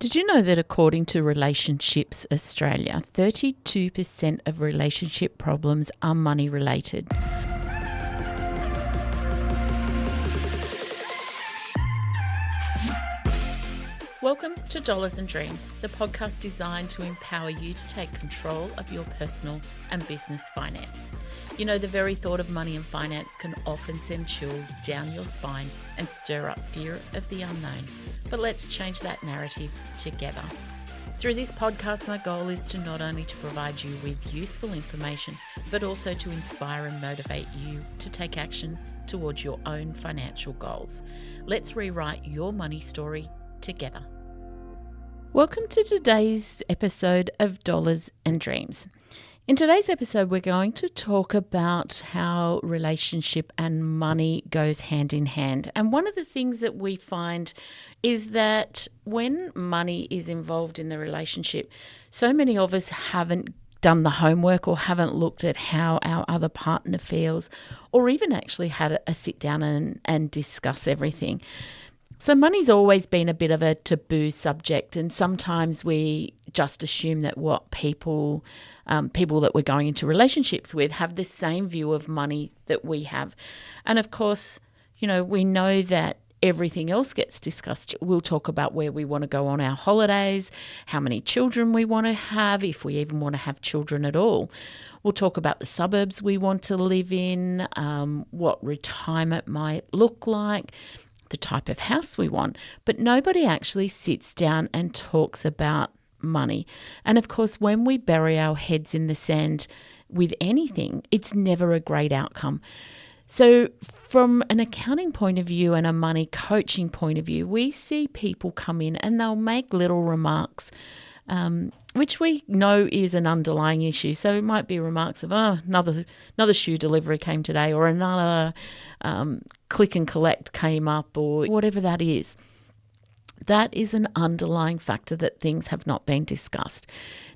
Did you know that according to Relationships Australia, 32% of relationship problems are money related? Welcome to Dollars and Dreams, the podcast designed to empower you to take control of your personal and business finance. You know, the very thought of money and finance can often send chills down your spine and stir up fear of the unknown. But let's change that narrative together. Through this podcast, my goal is to not only to provide you with useful information, but also to inspire and motivate you to take action towards your own financial goals. Let's rewrite your money story together. Welcome to today's episode of Dollars and Dreams. In today's episode, we're going to talk about how relationship and money goes hand in hand. And one of the things that we find is that when money is involved in the relationship, so many of us haven't done the homework or haven't looked at how our other partner feels, or even actually had a sit down and discuss everything. So money's always been a bit of a taboo subject, and sometimes we just assume that what people that we're going into relationships with have the same view of money that we have. And of course, you know, we know that everything else gets discussed. We'll talk about where we want to go on our holidays, how many children we want to have, if we even want to have children at all. We'll talk about the suburbs we want to live in, what retirement might look like, the type of house we want, but nobody actually sits down and talks about money. And of course, when we bury our heads in the sand with anything, it's never a great outcome. So from an accounting point of view and a money coaching point of view, we see people come in and they'll make little remarks, which we know is an underlying issue. So it might be remarks of, another shoe delivery came today, or another click and collect came up, or whatever that is. That is an underlying factor that things have not been discussed.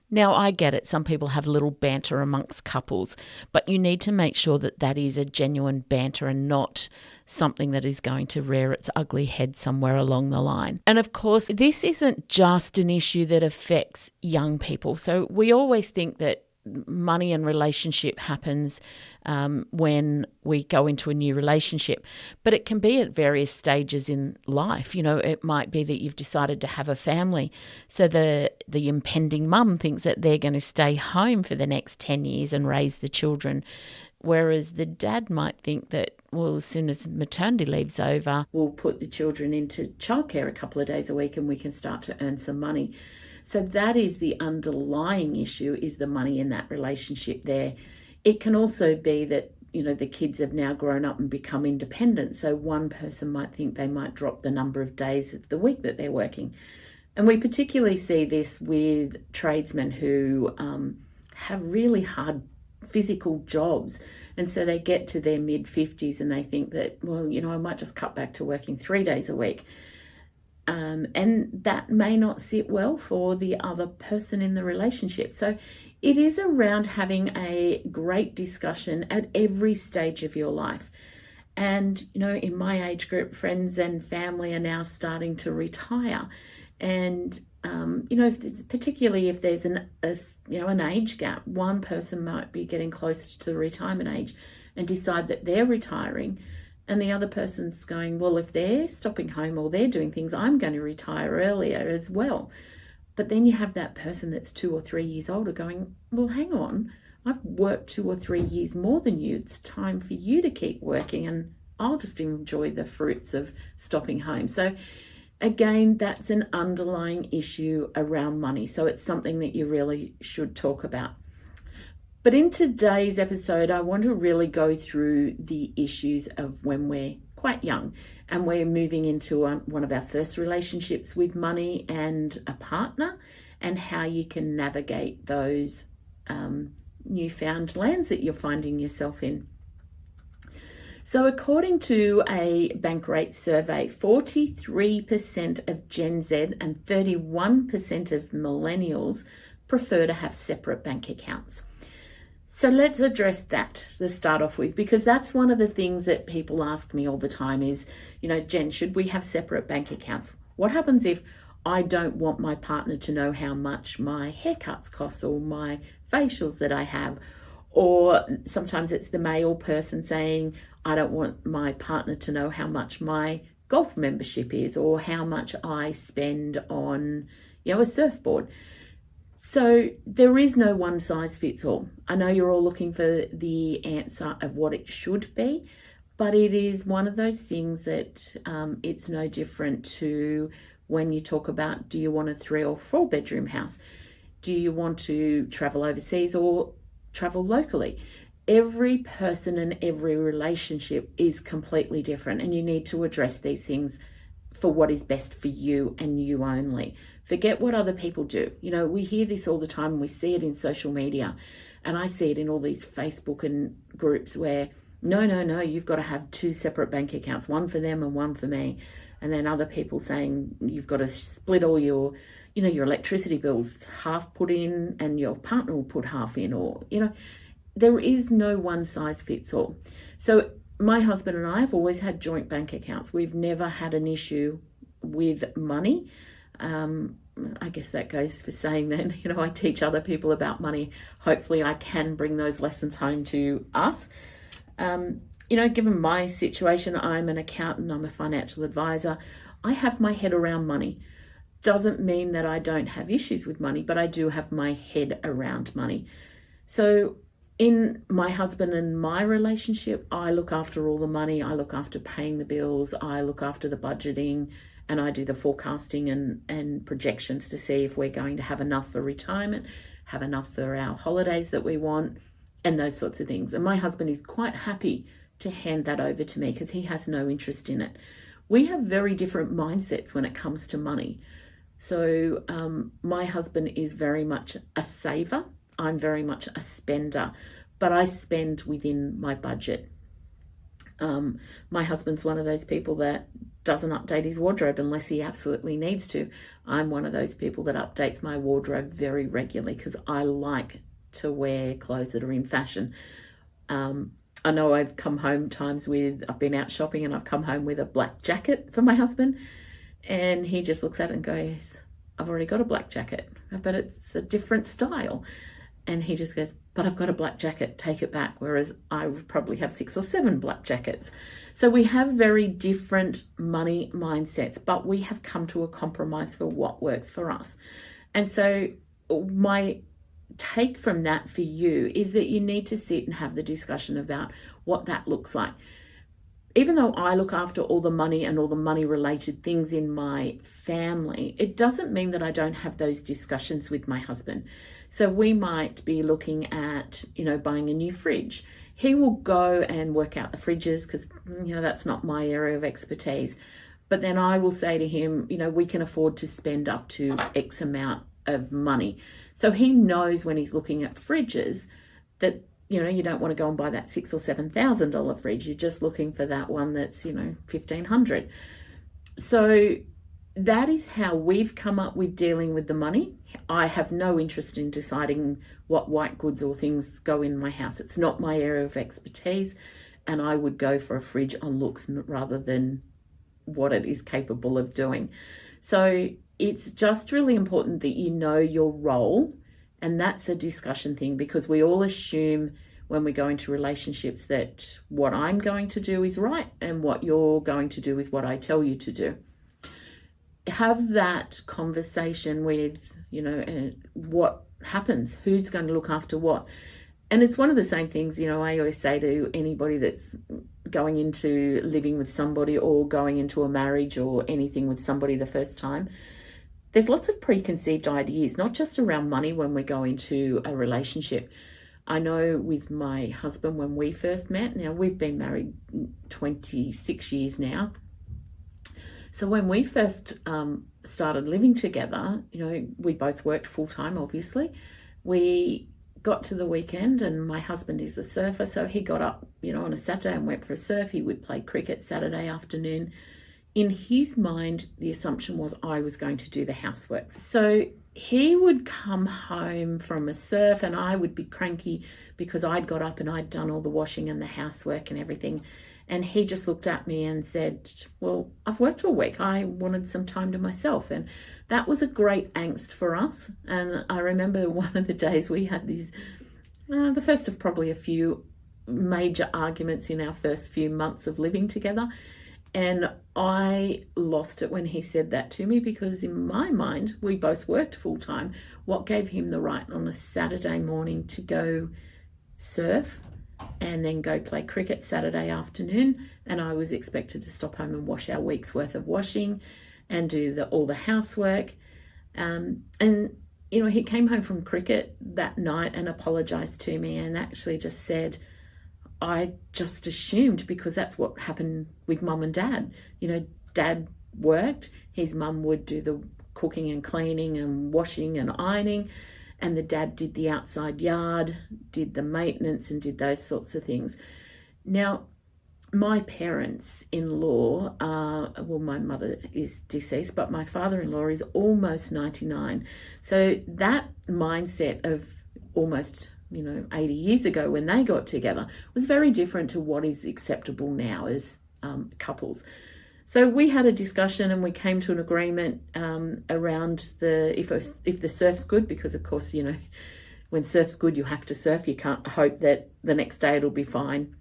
Now, I get it. Some people have little banter amongst couples, but you need to make sure that that is a genuine banter and not something that is going to rear its ugly head somewhere along the line. And of course, this isn't just an issue that affects young people. So we always think that money and relationship happens when we go into a new relationship, but it can be at various stages in life. You know, it might be that you've decided to have a family, so the impending mum thinks that they're going to stay home for the next 10 years and raise the children, whereas the dad might think that, well, as soon as maternity leave's over, we'll put the children into childcare a couple of days a week and we can start to earn some money. So that is the underlying issue, is the money in that relationship there. It can also be that, you know, the kids have now grown up and become independent. So one person might think they might drop the number of days of the week that they're working. And we particularly see this with tradesmen who have really hard physical jobs. And so they get to their mid-50s and they think that, well, you know, I might just cut back to working 3 days a week. And that may not sit well for the other person in the relationship. So it is around having a great discussion at every stage of your life. And, you know, in my age group, friends and family are now starting to retire. And, you know, particularly if there's an age gap, one person might be getting close to the retirement age and decide that they're retiring. And the other person's going, well, if they're stopping home or they're doing things, I'm going to retire earlier as well. But then you have that person that's 2 or 3 years older going, well, hang on, I've worked 2 or 3 years more than you. It's time for you to keep working and I'll just enjoy the fruits of stopping home. So again, that's an underlying issue around money. So it's something that you really should talk about. But in today's episode, I want to really go through the issues of when we're quite young and we're moving into one of our first relationships with money and a partner, and how you can navigate those newfound lands that you're finding yourself in. So according to a Bankrate survey, 43% of Gen Z and 31% of millennials prefer to have separate bank accounts. So let's address that to start off with, because that's one of the things that people ask me all the time is, you know, Jen, should we have separate bank accounts? What happens if I don't want my partner to know how much my haircuts cost or my facials that I have. Or sometimes it's the male person saying, I don't want my partner to know how much my golf membership is or how much I spend on, a surfboard. So there is no one size fits all. I know you're all looking for the answer of what it should be, but it is one of those things that it's no different to when you talk about, do you want a 3 or 4 bedroom house? Do you want to travel overseas or travel locally? Every person and every relationship is completely different, and you need to address these things for what is best for you and you only. Forget what other people do. We hear this all the time, and we see it in social media, and I see it in all these Facebook and groups where no, you've got to have 2 separate bank accounts, one for them and one for me. And then other people saying you've got to split all your electricity bills, half put in and your partner will put half in, or, there is no one size fits all. So my husband and I have always had joint bank accounts. We've never had an issue with money. I guess that goes for saying that, I teach other people about money. Hopefully I can bring those lessons home to us. Given my situation, I'm an accountant, I'm a financial advisor. I have my head around money. Doesn't mean that I don't have issues with money, but I do have my head around money. So in my husband and my relationship, I look after all the money. I look after paying the bills. I look after the budgeting, and I do the forecasting and projections to see if we're going to have enough for retirement, have enough for our holidays that we want, and those sorts of things. And my husband is quite happy to hand that over to me because he has no interest in it. We have very different mindsets when it comes to money. So my husband is very much a saver. I'm very much a spender, but I spend within my budget. My husband's one of those people that doesn't update his wardrobe unless he absolutely needs to. I'm one of those people that updates my wardrobe very regularly because I like to wear clothes that are in fashion. I know I've come home I've been out shopping and I've come home with a black jacket for my husband, and he just looks at it and goes, I've already got a black jacket, but it's a different style. And he just goes, but I've got a black jacket, take it back. Whereas I would probably have 6 or 7 black jackets. So we have very different money mindsets, but we have come to a compromise for what works for us. And so my take from that for you is that you need to sit and have the discussion about what that looks like. Even though I look after all the money and all the money related things in my family, it doesn't mean that I don't have those discussions with my husband. So we might be looking at, buying a new fridge. He will go and work out the fridges because, that's not my area of expertise. But then I will say to him, we can afford to spend up to X amount of money. So he knows when he's looking at fridges that, you don't want to go and buy that $6,000 or $7,000 fridge. You're just looking for that one that's, $1,500. So that is how we've come up with dealing with the money. I have no interest in deciding what white goods or things go in my house. It's not my area of expertise, and I would go for a fridge on looks rather than what it is capable of doing. So it's just really important that you know your role, and that's a discussion thing, because we all assume when we go into relationships that what I'm going to do is right and what you're going to do is what I tell you to do. Have that conversation with, what happens, who's going to look after what. And it's one of the same things, I always say to anybody that's going into living with somebody or going into a marriage or anything with somebody the first time, there's lots of preconceived ideas, not just around money when we go into a relationship. I know with my husband when we first met, now we've been married 26 years now. So when we first started living together, we both worked full time, obviously. We got to the weekend and my husband is a surfer. So he got up, on a Saturday and went for a surf. He would play cricket Saturday afternoon. In his mind, the assumption was I was going to do the housework. So he would come home from a surf and I would be cranky because I'd got up and I'd done all the washing and the housework and everything. And he just looked at me and said, well, I've worked all week. I wanted some time to myself. And that was a great angst for us. And I remember one of the days we had these, the first of probably a few major arguments in our first few months of living together. And I lost it when he said that to me, because in my mind, we both worked full time. What gave him the right on a Saturday morning to go surf and then go play cricket Saturday afternoon? And I was expected to stop home and wash our week's worth of washing and do all the housework. And, he came home from cricket that night and apologized to me and actually just said, I just assumed, because that's what happened with mum and dad. Dad worked, his mum would do the cooking and cleaning and washing and ironing, and the dad did the outside yard, did the maintenance and did those sorts of things. Now, my parents-in-law, my mother is deceased, but my father-in-law is almost 99. So that mindset of almost 80 years ago when they got together was very different to what is acceptable now as couples. So we had a discussion and we came to an agreement around if the surf's good, because of course, when surf's good, you have to surf. You can't hope that the next day it'll be fine.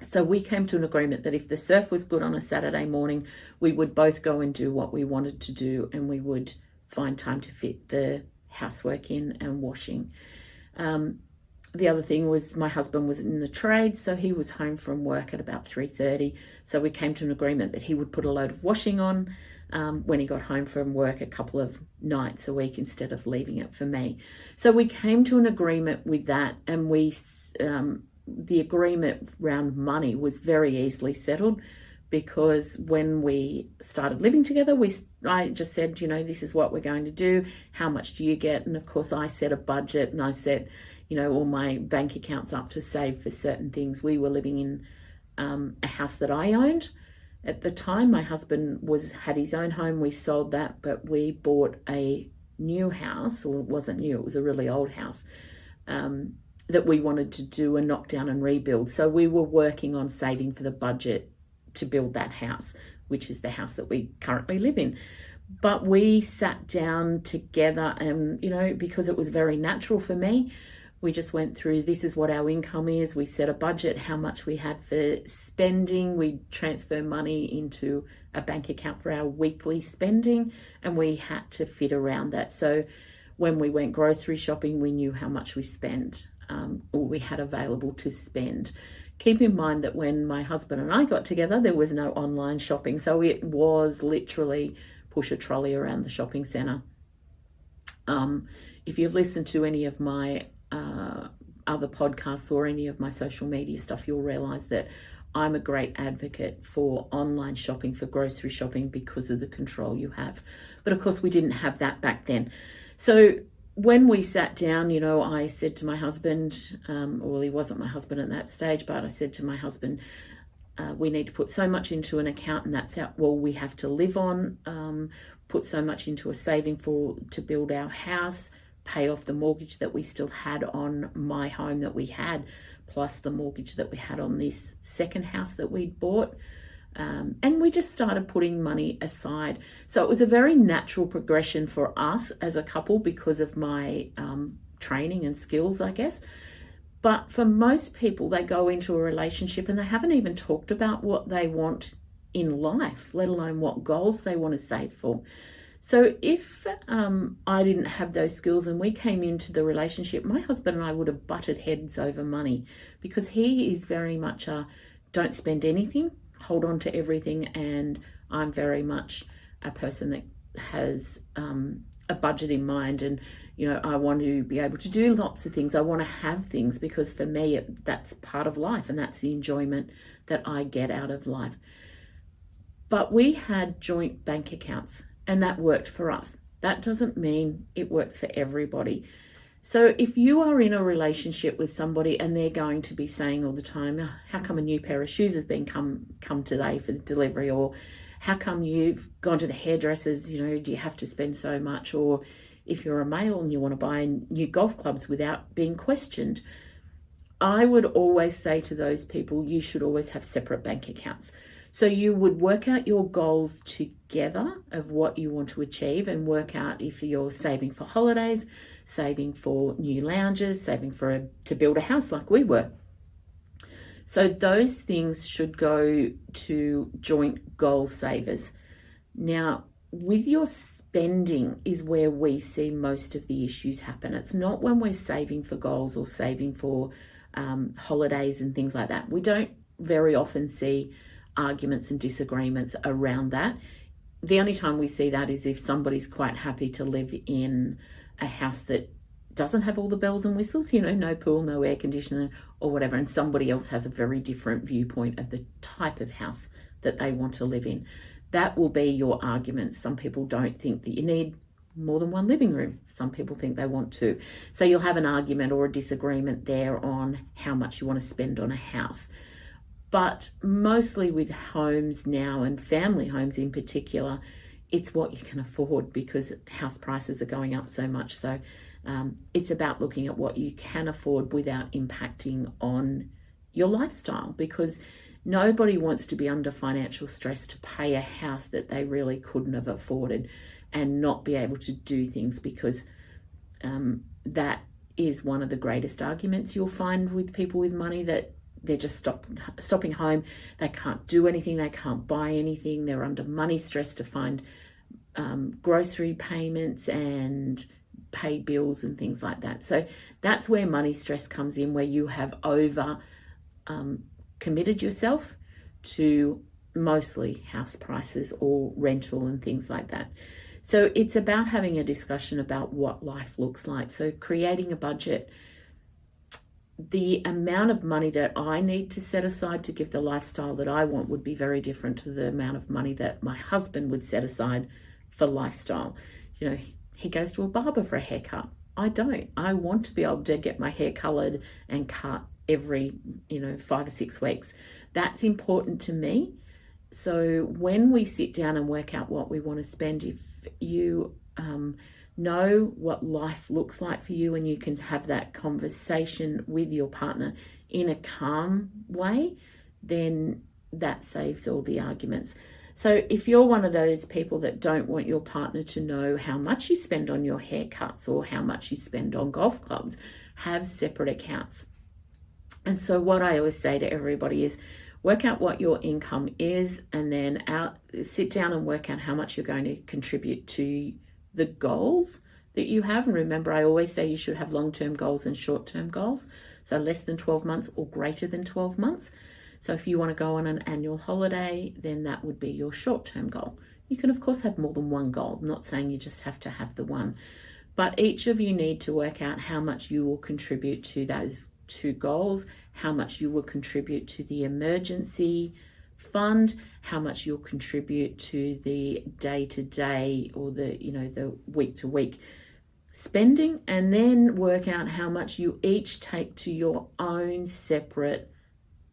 So we came to an agreement that if the surf was good on a Saturday morning, we would both go and do what we wanted to do, and we would find time to fit the housework in and washing. The other thing was my husband was in the trade, so he was home from work at about 3:30. So we came to an agreement that he would put a load of washing on when he got home from work a couple of nights a week instead of leaving it for me. So we came to an agreement with that, and the agreement around money was very easily settled, because when we started living together, I just said, this is what we're going to do. How much do you get? And of course, I set a budget and I set, all my bank accounts up to save for certain things. We were living in a house that I owned at the time. My husband had his own home. We sold that, but we bought a new house, or it wasn't new, it was a really old house that we wanted to do a knock down and rebuild. So we were working on saving for the budget to build that house, which is the house that we currently live in. But we sat down together and, because it was very natural for me, we just went through, this is what our income is. We set a budget, how much we had for spending. We transfer money into a bank account for our weekly spending, and we had to fit around that. So when we went grocery shopping, we knew how much we spent, or we had available to spend. Keep in mind that when my husband and I got together, there was no online shopping. So it was literally push a trolley around the shopping centre. If you've listened to any of my other podcasts or any of my social media stuff, you'll realise that I'm a great advocate for online shopping, for grocery shopping, because of the control you have. But of course, we didn't have that back then. So when we sat down, I said to my husband, well, he wasn't my husband at that stage, but I said to my husband, we need to put so much into an account, and that's we have to live on, put so much into a saving to build our house, pay off the mortgage that we still had on my home that we had, plus the mortgage that we had on this second house that we'd bought. And we just started putting money aside. So it was a very natural progression for us as a couple because of my training and skills, I guess. But for most people, they go into a relationship and they haven't even talked about what they want in life, let alone what goals they want to save for. So if I didn't have those skills and we came into the relationship, my husband and I would have butted heads over money, because he is very much don't spend anything, hold on to everything, and I'm very much a person that has a budget in mind, and I want to be able to do lots of things. I want to have things, because for me that's part of life, and that's the enjoyment that I get out of life. But we had joint bank accounts, and that worked for us. That doesn't mean it works for everybody. So if you are in a relationship with somebody and they're going to be saying all the time, how come a new pair of shoes has been come today for the delivery? Or how come you've gone to the hairdressers, do you have to spend so much? Or if you're a male and you want to buy new golf clubs without being questioned, I would always say to those people, you should always have separate bank accounts. So you would work out your goals together of what you want to achieve, and work out if you're saving for holidays, saving for new lounges, saving to build a house like we were. So those things should go to joint goal savers. Now, with your spending is where we see most of the issues happen. It's not when we're saving for goals or saving for holidays and things like that. We don't very often see arguments and disagreements around that. The only time we see that is if somebody's quite happy to live in a house that doesn't have all the bells and whistles, no pool, no air conditioning or whatever, and somebody else has a very different viewpoint of the type of house that they want to live in. That will be your argument. Some people don't think that you need more than one living room. Some people think they want two. So you'll have an argument or a disagreement there on how much you want to spend on a house. But mostly with homes now, and family homes in particular, it's what you can afford, because house prices are going up so much. So it's about looking at what you can afford without impacting on your lifestyle, because nobody wants to be under financial stress to pay a house that they really couldn't have afforded and not be able to do things, because that is one of the greatest arguments you'll find with people with money, that they're just stopping home. They can't do anything. They can't buy anything. They're under money stress to find grocery payments and pay bills and things like that. So that's where money stress comes in, where you have over committed yourself to mostly house prices or rental and things like that. So it's about having a discussion about what life looks like. So creating a budget. The amount of money that I need to set aside to give the lifestyle that I want would be very different to the amount of money that my husband would set aside for lifestyle. He goes to a barber for a haircut. I don't. I want to be able to get my hair colored and cut every 5 or 6 weeks. That's important to me. So when we sit down and work out what we want to spend, if you know what life looks like for you, and you can have that conversation with your partner in a calm way, then that saves all the arguments. So if you're one of those people that don't want your partner to know how much you spend on your haircuts or how much you spend on golf clubs, have separate accounts. And so what I always say to everybody is, work out what your income is, and then sit down and work out how much you're going to contribute to the goals that you have. And remember, I always say you should have long-term goals and short-term goals. So less than 12 months or greater than 12 months. So if you want to go on an annual holiday, then that would be your short-term goal. You can, of course, have more than one goal. I'm not saying you just have to have the one. But each of you need to work out how much you will contribute to those 2 goals, how much you will contribute to the emergency fund, how much you'll contribute to the day-to-day or the week-to-week spending, and then work out how much you each take to your own separate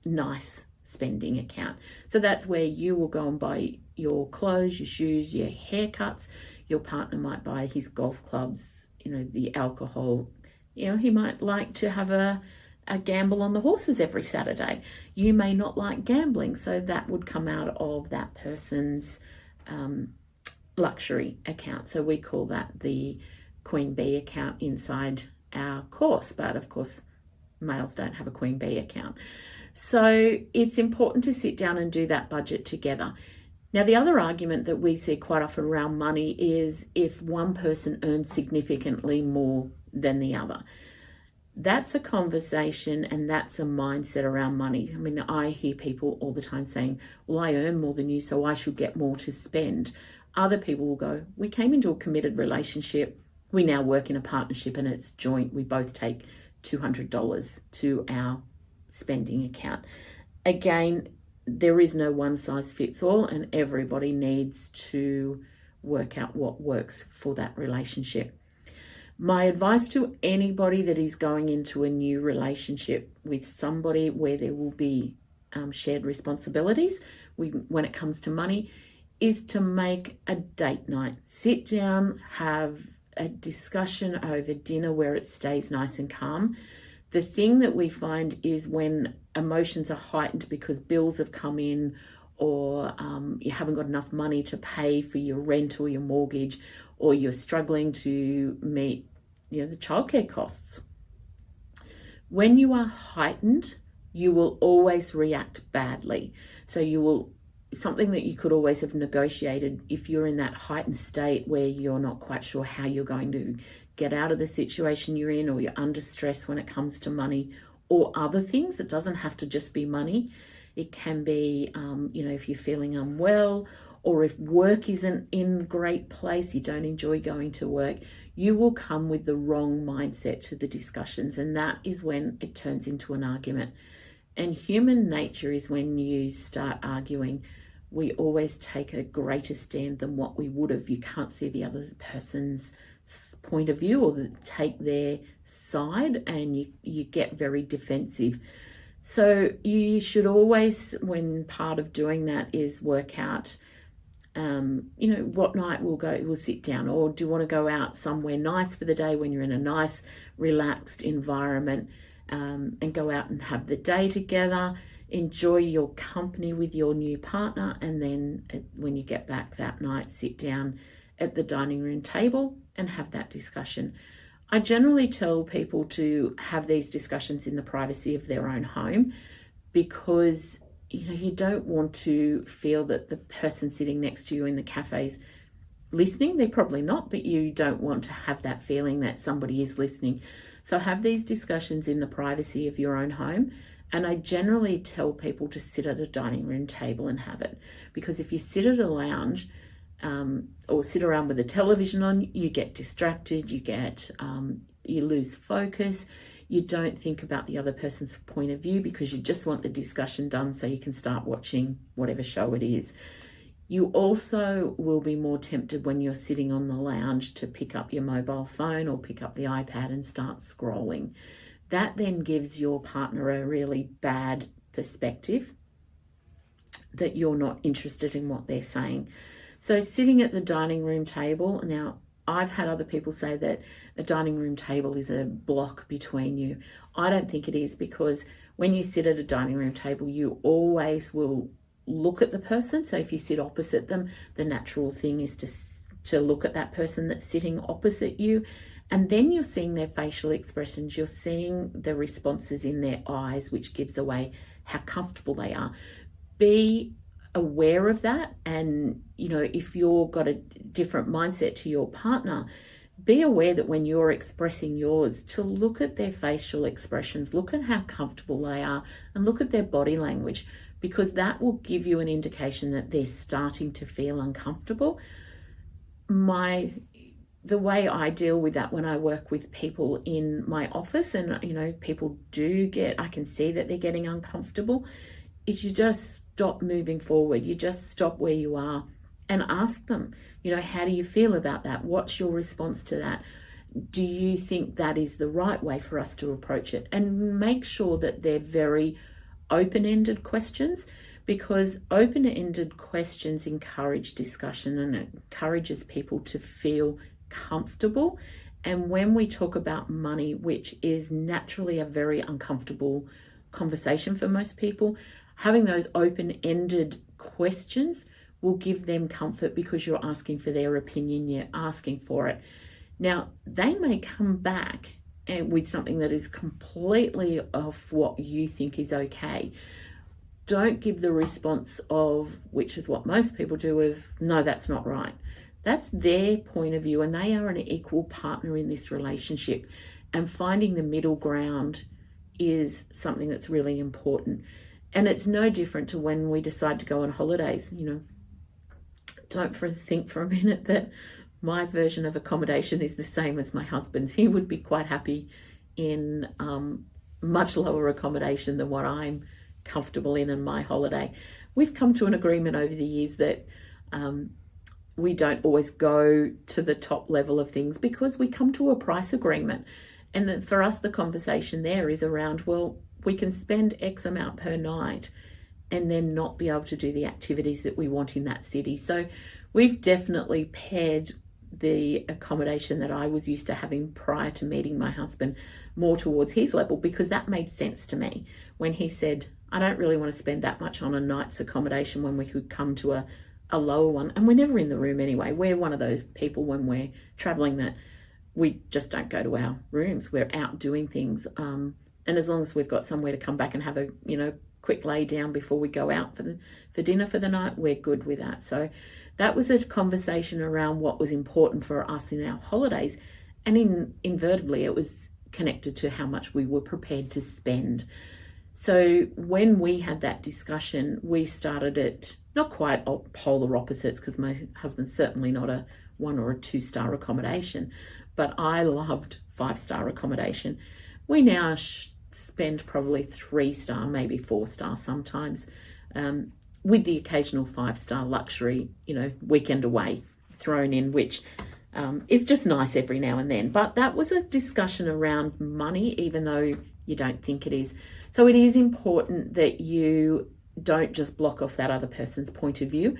nice spending account. So that's where you will go and buy your clothes, your shoes, your haircuts. Your partner might buy his golf clubs, the alcohol. He might like to have a gamble on the horses every Saturday. You may not like gambling, so that would come out of that person's luxury account. So we call that the Queen Bee account inside our course, but of course males don't have a Queen Bee account. So it's important to sit down and do that budget together. Now, the other argument that we see quite often around money is if one person earns significantly more than the other. That's a conversation and that's a mindset around money. I mean, I hear people all the time saying, well, I earn more than you, so I should get more to spend. Other people will go, we came into a committed relationship. We now work in a partnership and it's joint. We both take $200 to our spending account. Again, there is no one size fits all, and everybody needs to work out what works for that relationship. My advice to anybody that is going into a new relationship with somebody where there will be shared responsibilities when it comes to money is to make a date night. Sit down, have a discussion over dinner where it stays nice and calm. The thing that we find is when emotions are heightened because bills have come in or you haven't got enough money to pay for your rent or your mortgage, or you're struggling to meet, the childcare costs. When you are heightened, you will always react badly. So something that you could always have negotiated if you're in that heightened state where you're not quite sure how you're going to get out of the situation you're in, or you're under stress when it comes to money or other things. It doesn't have to just be money. It can be, if you're feeling unwell, or if work isn't in a great place, you don't enjoy going to work, you will come with the wrong mindset to the discussions, and that is when it turns into an argument. And human nature is when you start arguing, we always take a greater stand than what we would have. You can't see the other person's point of view or take their side, and you get very defensive. So you should always, when part of doing that is work out, what night we'll sit down, or do you want to go out somewhere nice for the day when you're in a nice, relaxed environment, and go out and have the day together, enjoy your company with your new partner, and then when you get back that night, sit down at the dining room table and have that discussion. I generally tell people to have these discussions in the privacy of their own home, because you don't want to feel that the person sitting next to you in the cafe's listening. They're probably not, but you don't want to have that feeling that somebody is listening. So have these discussions in the privacy of your own home. And I generally tell people to sit at a dining room table and have it, because if you sit at a lounge or sit around with a television on, you get distracted, you lose focus. You don't think about the other person's point of view because you just want the discussion done so you can start watching whatever show it is. You also will be more tempted when you're sitting on the lounge to pick up your mobile phone or pick up the iPad and start scrolling. That then gives your partner a really bad perspective that you're not interested in what they're saying. So sitting at the dining room table, now I've had other people say that a dining room table is a block between you. I don't think it is, because when you sit at a dining room table, you always will look at the person. So if you sit opposite them, the natural thing is to look at that person that's sitting opposite you. And then you're seeing their facial expressions. You're seeing the responses in their eyes, which gives away how comfortable they are. Be aware of that. And, if you've got a different mindset to your partner, be aware that when you're expressing yours, to look at their facial expressions, look at how comfortable they are, and look at their body language, because that will give you an indication that they're starting to feel uncomfortable. The way I deal with that when I work with people in my office, and people I can see that they're getting uncomfortable, is you just stop moving forward. You just stop where you are and ask them, how do you feel about that? What's your response to that? Do you think that is the right way for us to approach it? And make sure that they're very open-ended questions, because open-ended questions encourage discussion and it encourages people to feel comfortable. And when we talk about money, which is naturally a very uncomfortable conversation for most people, having those open-ended questions will give them comfort, because you're asking for their opinion, you're asking for it. Now, they may come back with something that is completely off what you think is okay. Don't give the response of, which is what most people do, of, no, that's not right. That's their point of view, and they are an equal partner in this relationship. And finding the middle ground is something that's really important. And it's no different to when we decide to go on holidays. Don't think for a minute that my version of accommodation is the same as my husband's. He would be quite happy in much lower accommodation than what I'm comfortable in my holiday. We've come to an agreement over the years that we don't always go to the top level of things, because we come to a price agreement. And then for us, the conversation there is around, well, we can spend X amount per night and then not be able to do the activities that we want in that city. So we've definitely paired the accommodation that I was used to having prior to meeting my husband more towards his level, because that made sense to me when he said, I don't really want to spend that much on a night's accommodation when we could come to a lower one. And we're never in the room anyway. We're one of those people when we're traveling that we just don't go to our rooms. We're out doing things. And as long as we've got somewhere to come back and have a, quick lay down before we go out for dinner for the night, we're good with that. So that was a conversation around what was important for us in our holidays. And invertibly, it was connected to how much we were prepared to spend. So when we had that discussion, we started at not quite polar opposites, because my husband's certainly not a 1 or a 2-star accommodation, but I loved 5-star accommodation. We now spend probably 3-star, maybe 4-star sometimes, with the occasional 5-star luxury, weekend away thrown in, which is just nice every now and then. But that was a discussion around money, even though you don't think it is. So it is important that you don't just block off that other person's point of view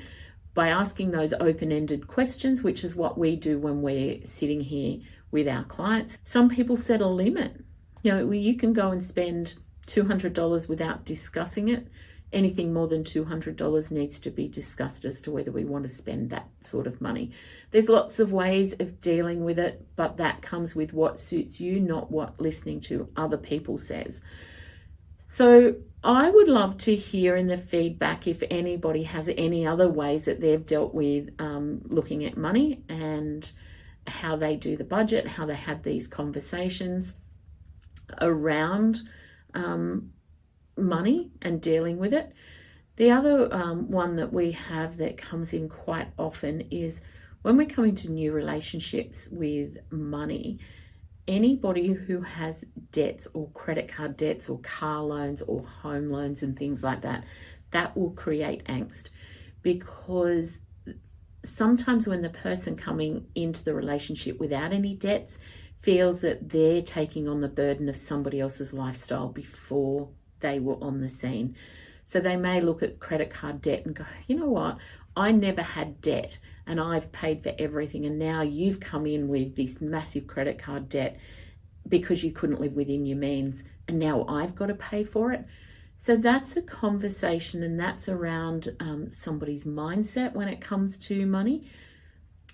by asking those open-ended questions, which is what we do when we're sitting here with our clients. Some people set a limit. You can go and spend $200 without discussing it. Anything more than $200 needs to be discussed as to whether we want to spend that sort of money. There's lots of ways of dealing with it, but that comes with what suits you, not what listening to other people says. So I would love to hear in the feedback if anybody has any other ways that they've dealt with looking at money and how they do the budget, how they had these conversations around money and dealing with it. The other one that we have that comes in quite often is when we come into new relationships with money. Anybody who has debts or credit card debts or car loans or home loans and things like that, that will create angst, because sometimes when the person coming into the relationship without any debts feels that they're taking on the burden of somebody else's lifestyle before they were on the scene. So they may look at credit card debt and go, you know what, I never had debt and I've paid for everything, and now you've come in with this massive credit card debt because you couldn't live within your means, and now I've got to pay for it. So that's a conversation, and that's around somebody's mindset when it comes to money.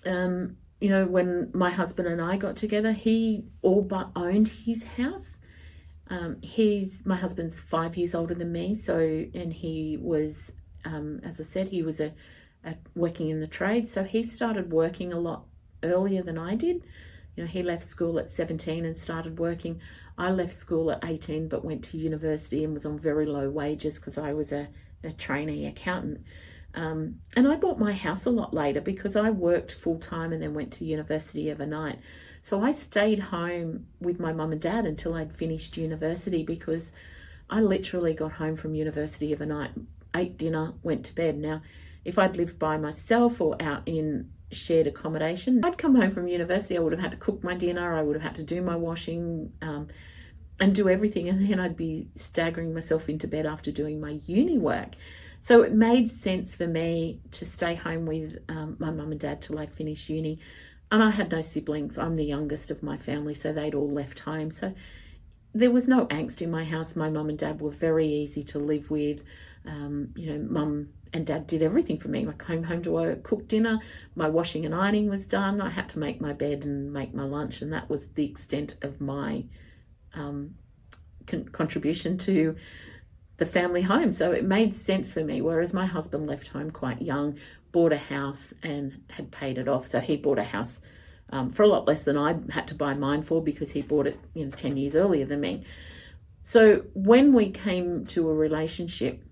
When my husband and I got together, he all but owned his house. My husband's 5 years older than me, and he was, as I said, he was working in the trade. So he started working a lot earlier than I did. He left school at 17 and started working. I left school at 18 but went to university and was on very low wages because I was a trainee accountant. And I bought my house a lot later because I worked full-time and then went to university overnight. So I stayed home with my mum and dad until I'd finished university, because I literally got home from university overnight, ate dinner, went to bed. Now, if I'd lived by myself or out in shared accommodation, I'd come home from university, I would have had to cook my dinner, I would have had to do my washing and do everything, and then I'd be staggering myself into bed after doing my uni work. So it made sense for me to stay home with my mum and dad till I finished uni. And I had no siblings. I'm the youngest of my family, so they'd all left home. So there was no angst in my house. My mum and dad were very easy to live with. Mum and dad did everything for me. I came home to work, cooked dinner, my washing and ironing was done. I had to make my bed and make my lunch, and that was the extent of my contribution to the family home. So it made sense for me, whereas my husband left home quite young, bought a house and had paid it off. So he bought a house for a lot less than I had to buy mine for, because he bought it 10 years earlier than me. So when we came to a relationship,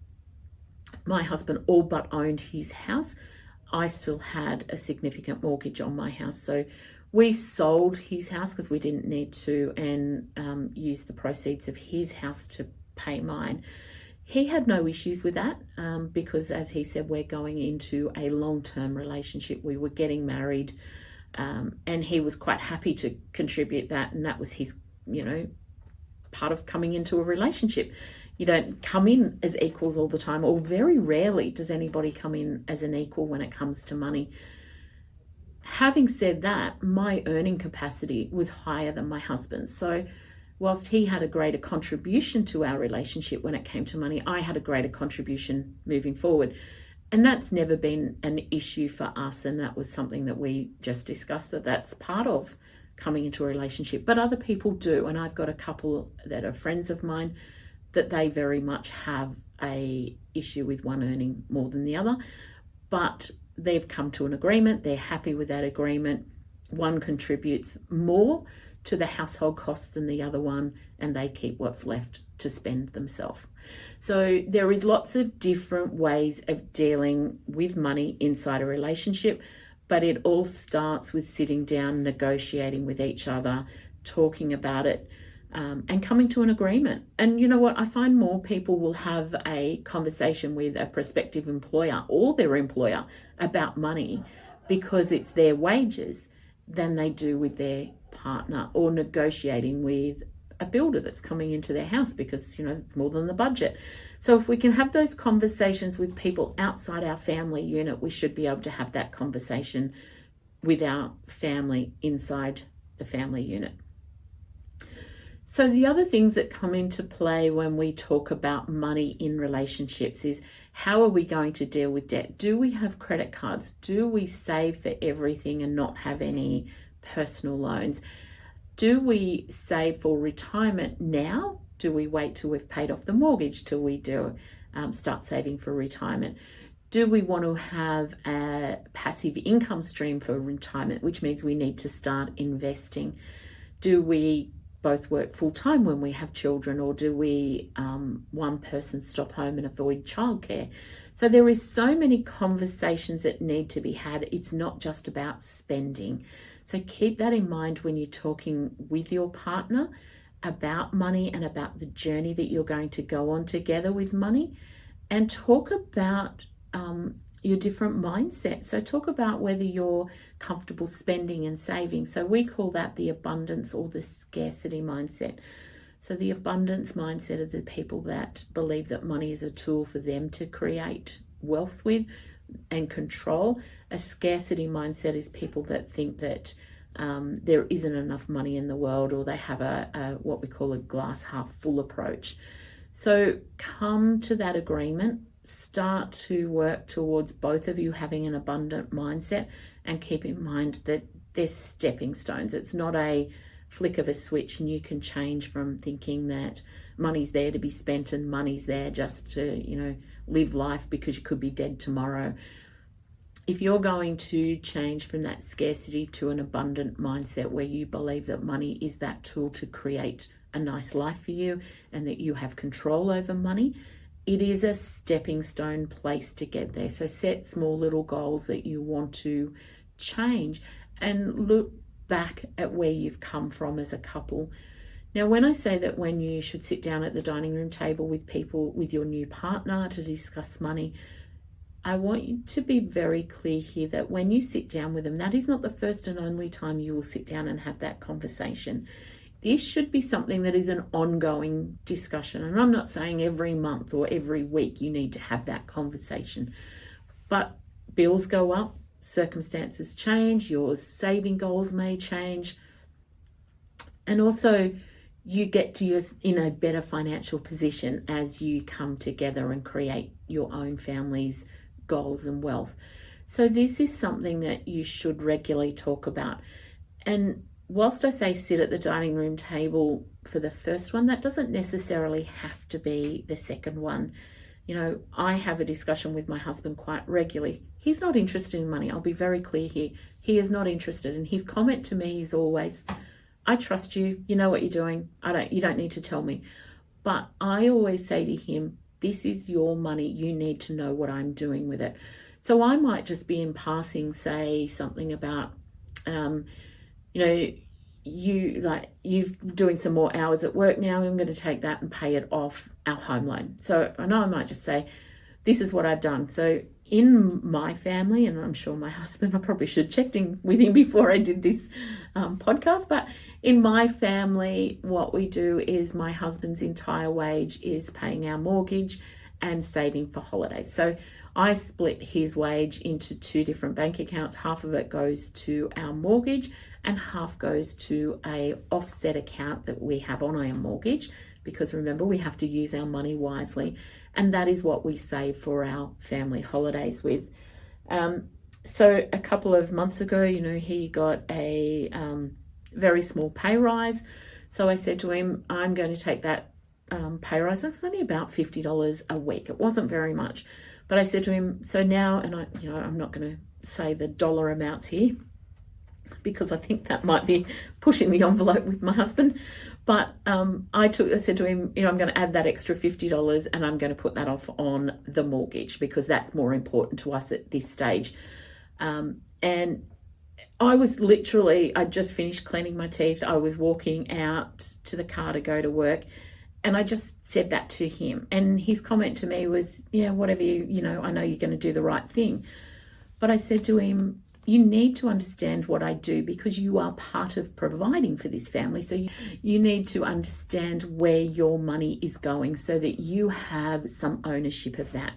my husband all but owned his house. I still had a significant mortgage on my house. So we sold his house because we didn't need to, and used the proceeds of his house to pay mine. He had no issues with that because, as he said, we're going into a long-term relationship. We were getting married, and he was quite happy to contribute that, and that was his, part of coming into a relationship. You don't come in as equals all the time, or very rarely does anybody come in as an equal when it comes to money. Having said that, my earning capacity was higher than my husband's. So whilst he had a greater contribution to our relationship when it came to money, I had a greater contribution moving forward. And that's never been an issue for us. And that was something that we just discussed, that's part of coming into a relationship. But other people do. And I've got a couple that are friends of mine that they very much have a issue with one earning more than the other. But they've come to an agreement. They're happy with that agreement. One contributes more to the household costs than the other one, and they keep what's left to spend themselves. So there is lots of different ways of dealing with money inside a relationship, but it all starts with sitting down, negotiating with each other, talking about it, and coming to an agreement. And you know what? I find more people will have a conversation with a prospective employer or their employer about money because it's their wages than they do with their partner, or negotiating with a builder that's coming into their house because, you know, it's more than the budget. So if we can have those conversations with people outside our family unit, we should be able to have that conversation with our family inside the family unit. So the other things that come into play when we talk about money in relationships is, how are we going to deal with debt? Do we have credit cards? Do we save for everything and not have any personal loans? Do we save for retirement now? Do we wait till we've paid off the mortgage till we start saving for retirement? Do we want to have a passive income stream for retirement, which means we need to start investing? Do we both work full-time when we have children, or do we one person stop home and avoid childcare? So there is so many conversations that need to be had. It's not just about spending. So keep that in mind when you're talking with your partner about money and about the journey that you're going to go on together with money, and talk about your different mindsets. So talk about whether you're comfortable spending and saving. So we call that the abundance or the scarcity mindset. So the abundance mindset are the people that believe that money is a tool for them to create wealth with and control. A scarcity mindset is people that think that there isn't enough money in the world, or they have a what we call a glass half full approach. So come to that agreement. Start to work towards both of you having an abundant mindset, and keep in mind that they're stepping stones. It's not a flick of a switch and you can change from thinking that money's there to be spent and money's there just to, you know, live life because you could be dead tomorrow. If you're going to change from that scarcity to an abundant mindset where you believe that money is that tool to create a nice life for you and that you have control over money, it is a stepping stone place to get there. So set small little goals that you want to change, and look back at where you've come from as a couple. Now, when I say that when you should sit down at the dining room table with people, with your new partner to discuss money, I want you to be very clear here that when you sit down with them, that is not the first and only time you will sit down and have that conversation. This should be something that is an ongoing discussion. And I'm not saying every month or every week you need to have that conversation. But bills go up, circumstances change, your saving goals may change. And also you get to you in a better financial position as you come together and create your own family's goals and wealth. So this is something that you should regularly talk about. And whilst I say sit at the dining room table for the first one, that doesn't necessarily have to be the second one. You know, I have a discussion with my husband quite regularly. He's not interested in money. I'll be very clear here. He is not interested. And his comment to me is always, I trust you. You know what you're doing. You don't need to tell me. But I always say to him, this is your money. You need to know what I'm doing with it. So I might just be in passing, say something about, you're doing some more hours at work now. I'm going to take that and pay it off our home loan. So I know I might just say, this is what I've done. So in my family, and I'm sure my husband, I probably should have checked in with him before I did this podcast, but in my family, what we do is my husband's entire wage is paying our mortgage and saving for holidays. So I split his wage into 2 different bank accounts. Half of it goes to our mortgage and half goes to a offset account that we have on our mortgage, because remember, we have to use our money wisely, and that is what we save for our family holidays with. So a couple of months ago, he got a very small pay rise. So I said to him, I'm going to take that pay rise. It was only about $50 a week. It wasn't very much. But I said to him, so now, and I'm not going to say the dollar amounts here because I think that might be pushing the envelope with my husband. But I said to him, I'm going to add that extra $50 and I'm going to put that off on the mortgage because that's more important to us at this stage. And I was I just finished cleaning my teeth. I was walking out to the car to go to work. And I just said that to him. And his comment to me was, yeah, whatever I know you're going to do the right thing. But I said to him, you need to understand what I do because you are part of providing for this family. So you need to understand where your money is going so that you have some ownership of that.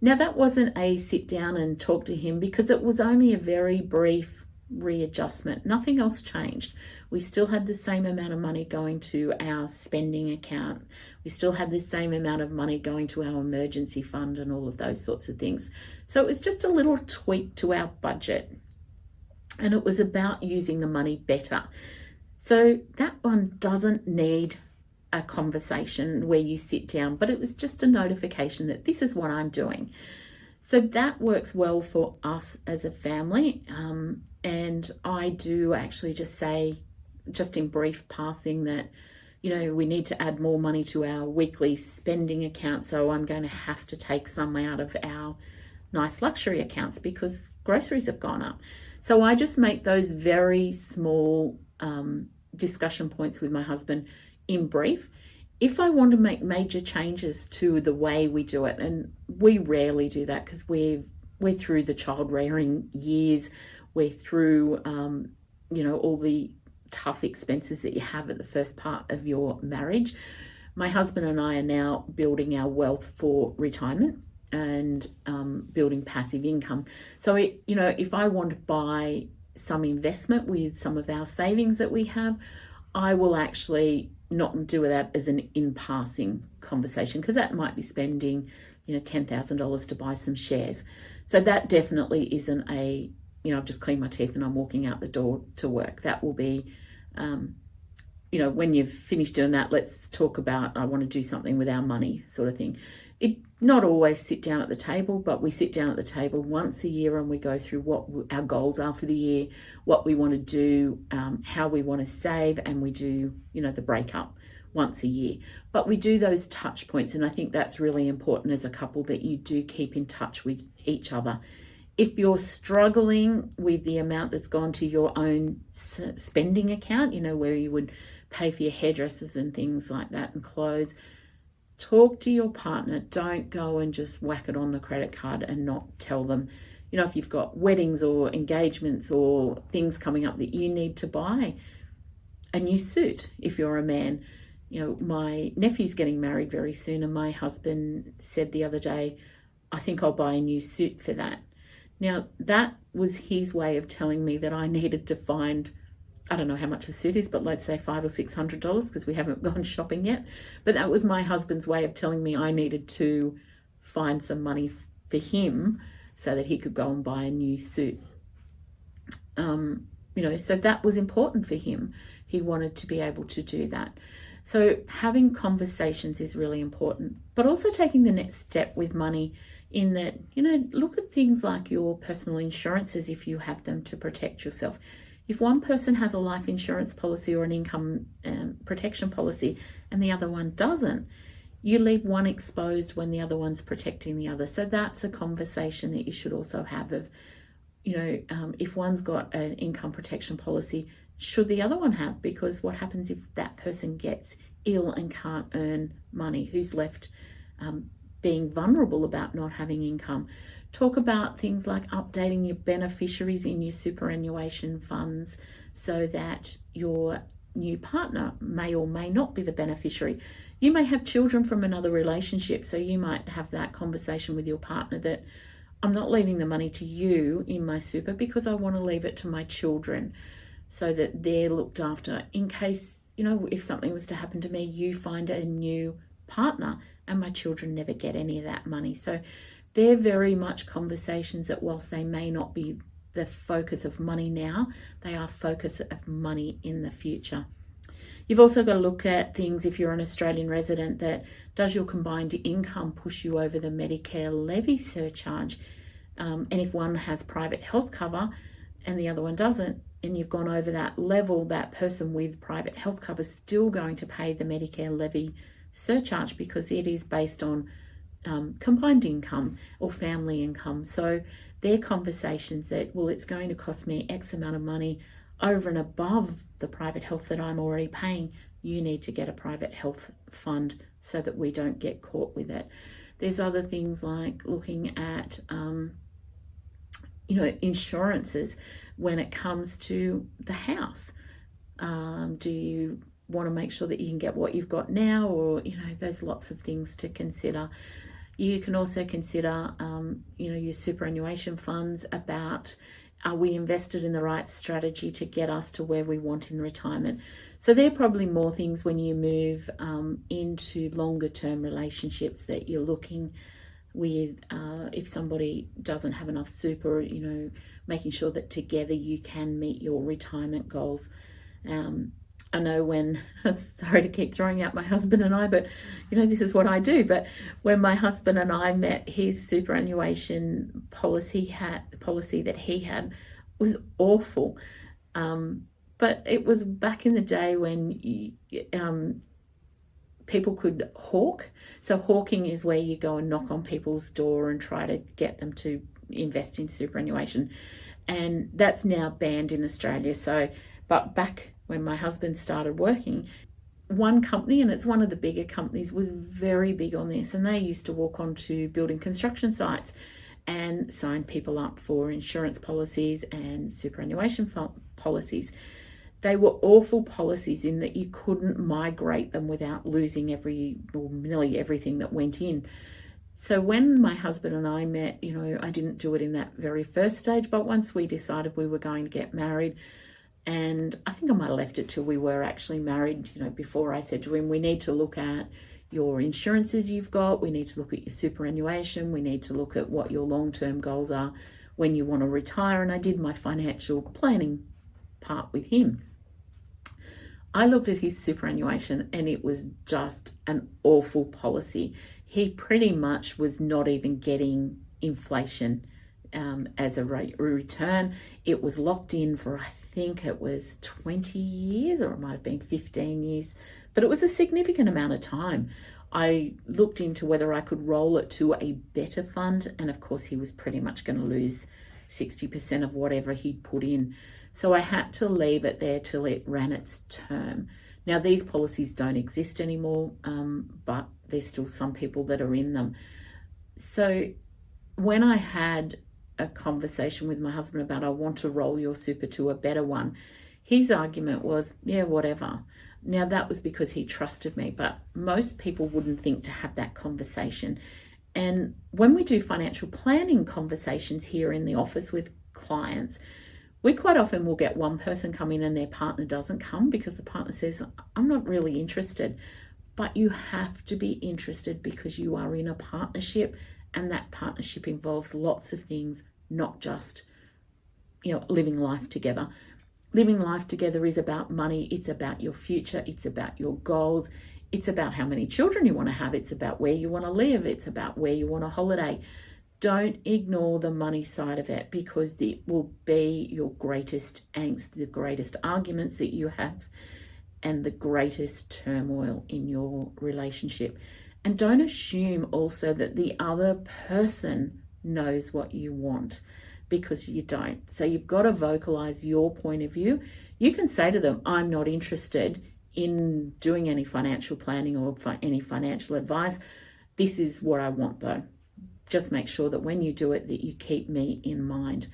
Now, that wasn't a sit down and talk to him because it was only a very brief readjustment. Nothing else changed. We still had the same amount of money going to our spending account. We still had the same amount of money going to our emergency fund and all of those sorts of things. So it was just a little tweak to our budget. And it was about using the money better. So that one doesn't need a conversation where you sit down, but it was just a notification that this is what I'm doing. So that works well for us as a family. And I do actually just say, just in brief passing, that, we need to add more money to our weekly spending account. So I'm going to have to take some out of our nice luxury accounts because groceries have gone up. So I just make those very small discussion points with my husband in brief. If I want to make major changes to the way we do it, and we rarely do that because we're through the child rearing years, we're through, all the tough expenses that you have at the first part of your marriage. My husband and I are now building our wealth for retirement and building passive income. So, if I want to buy some investment with some of our savings that we have, I will actually not do that as an in-passing conversation because that might be spending, $10,000 to buy some shares. So that definitely isn't I've just cleaned my teeth and I'm walking out the door to work. That will be, when you've finished doing that, let's talk about, I want to do something with our money sort of thing. It not always sit down at the table, but we sit down at the table once a year and we go through what our goals are for the year, what we want to do, how we want to save, and we do, the breakup once a year. But we do those touch points, and I think that's really important as a couple that you do keep in touch with each other. If you're struggling with the amount that's gone to your own spending account, where you would pay for your hairdressers and things like that and clothes, talk to your partner. Don't go and just whack it on the credit card and not tell them. If you've got weddings or engagements or things coming up that you need to buy a new suit, if you're a man. My nephew's getting married very soon, and my husband said the other day, I think I'll buy a new suit for that. Now, that was his way of telling me that I needed to find, I don't know how much a suit is, but let's say $500 or $600 because we haven't gone shopping yet. But that was my husband's way of telling me I needed to find some money for him so that he could go and buy a new suit. So that was important for him. He wanted to be able to do that. So having conversations is really important, but also taking the next step with money in that, look at things like your personal insurances if you have them to protect yourself. If one person has a life insurance policy or an income protection policy and the other one doesn't, you leave one exposed when the other one's protecting the other. So that's a conversation that you should also have of, if one's got an income protection policy, should the other one have? Because what happens if that person gets ill and can't earn money? Who's left being vulnerable about not having income? Talk about things like updating your beneficiaries in your superannuation funds so that your new partner may or may not be the beneficiary. You may have children from another relationship, so you might have that conversation with your partner that, I'm not leaving the money to you in my super because I want to leave it to my children so that they're looked after in case, if something was to happen to me, you find a new partner and my children never get any of that money. So they're very much conversations that, whilst they may not be the focus of money now, they are focus of money in the future. You've also got to look at things if you're an Australian resident, that does your combined income push you over the Medicare levy surcharge? And if one has private health cover and the other one doesn't, and you've gone over that level, that person with private health cover is still going to pay the Medicare levy surcharge because it is based on combined income or family income. So they're conversations that, well, it's going to cost me X amount of money over and above the private health that I'm already paying. You need to get a private health fund so that we don't get caught with it. There's other things like looking at, insurances when it comes to the house. Do you want to make sure that you can get what you've got now, or, there's lots of things to consider. You can also consider, your superannuation funds about, are we invested in the right strategy to get us to where we want in retirement? So they're probably more things when you move into longer term relationships that you're looking with. If somebody doesn't have enough super, making sure that together you can meet your retirement goals. I know when, sorry to keep throwing out my husband and I, but this is what I do. But when my husband and I met, his superannuation policy that he had was awful. But it was back in the day when people could hawk. So hawking is where you go and knock on people's door and try to get them to invest in superannuation. And that's now banned in Australia. But back when my husband started working, one company, and it's one of the bigger companies, was very big on this. And they used to walk onto building construction sites and sign people up for insurance policies and superannuation policies. They were awful policies in that you couldn't migrate them without losing nearly everything that went in. So when my husband and I met, I didn't do it in that very first stage, but once we decided we were going to get married, and I think I might have left it till we were actually married, before I said to him, we need to look at your insurances you've got, we need to look at your superannuation, we need to look at what your long-term goals are when you want to retire. And I did my financial planning part with him. I looked at his superannuation and it was just an awful policy. He pretty much was not even getting inflation as a return. It was locked in for, I think it was 20 years, or it might have been 15 years, but it was a significant amount of time. I looked into whether I could roll it to a better fund, and of course he was pretty much going to lose 60% of whatever he'd put in. So I had to leave it there till it ran its term. Now, these policies don't exist anymore, but there's still some people that are in them. So when I had a conversation with my husband about, I want to roll your super to a better one, his argument was, yeah, whatever. Now, that was because he trusted me, but most people wouldn't think to have that conversation. And when we do financial planning conversations here in the office with clients, we quite often will get one person come in and their partner doesn't come because the partner says, I'm not really interested. But you have to be interested because you are in a partnership, and that partnership involves lots of things, not just, living life together. Living life together is about money. It's about your future. It's about your goals. It's about how many children you want to have. It's about where you want to live. It's about where you want to holiday. Don't ignore the money side of it, because it will be your greatest angst, the greatest arguments that you have, and the greatest turmoil in your relationship. And don't assume also that the other person knows what you want, because you don't. So you've got to vocalize your point of view. You can say to them, I'm not interested in doing any financial planning or any financial advice. This is what I want though. Just make sure that when you do it, that you keep me in mind.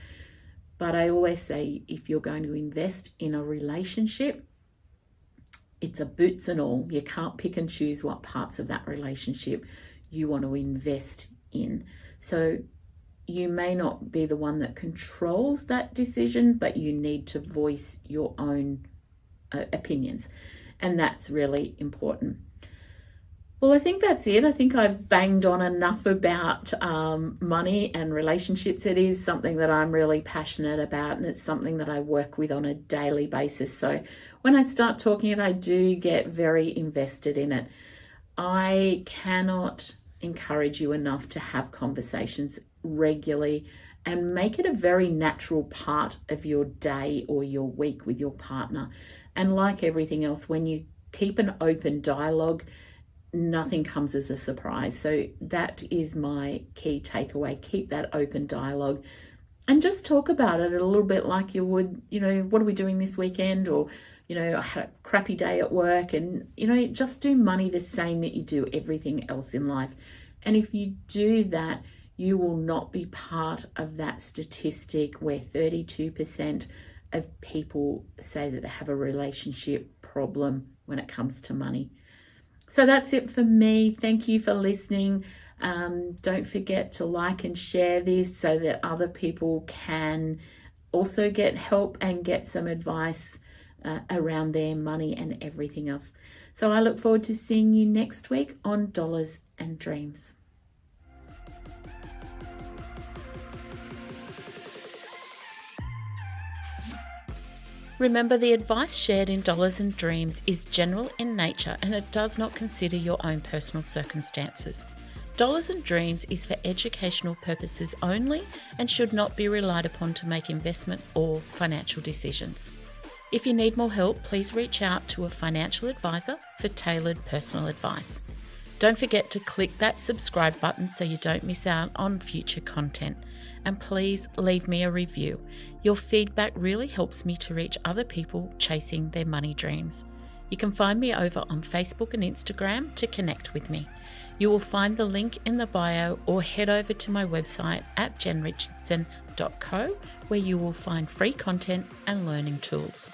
But I always say, if you're going to invest in a relationship, it's a boots and all. You can't pick and choose what parts of that relationship you want to invest in. So you may not be the one that controls that decision, but you need to voice your own opinions. And that's really important. Well, I think that's it. I think I've banged on enough about money and relationships. It is something that I'm really passionate about, and it's something that I work with on a daily basis. So when I start talking it, I do get very invested in it. I cannot encourage you enough to have conversations regularly and make it a very natural part of your day or your week with your partner. And like everything else, when you keep an open dialogue, nothing comes as a surprise. So that is my key takeaway. Keep that open dialogue and just talk about it a little bit like you would, what are we doing this weekend? Or, I had a crappy day at work, and, just do money the same that you do everything else in life. And if you do that, you will not be part of that statistic where 32% of people say that they have a relationship problem when it comes to money. So that's it for me. Thank you for listening. Don't forget to like and share this so that other people can also get help and get some advice around their money and everything else. So I look forward to seeing you next week on Dollars and Dreams. Remember, the advice shared in Dollars and Dreams is general in nature, and it does not consider your own personal circumstances. Dollars and Dreams is for educational purposes only and should not be relied upon to make investment or financial decisions. If you need more help, please reach out to a financial advisor for tailored personal advice. Don't forget to click that subscribe button so you don't miss out on future content. And please leave me a review. Your feedback really helps me to reach other people chasing their money dreams. You can find me over on Facebook and Instagram to connect with me. You will find the link in the bio, or head over to my website at jenrichardson.co, where you will find free content and learning tools.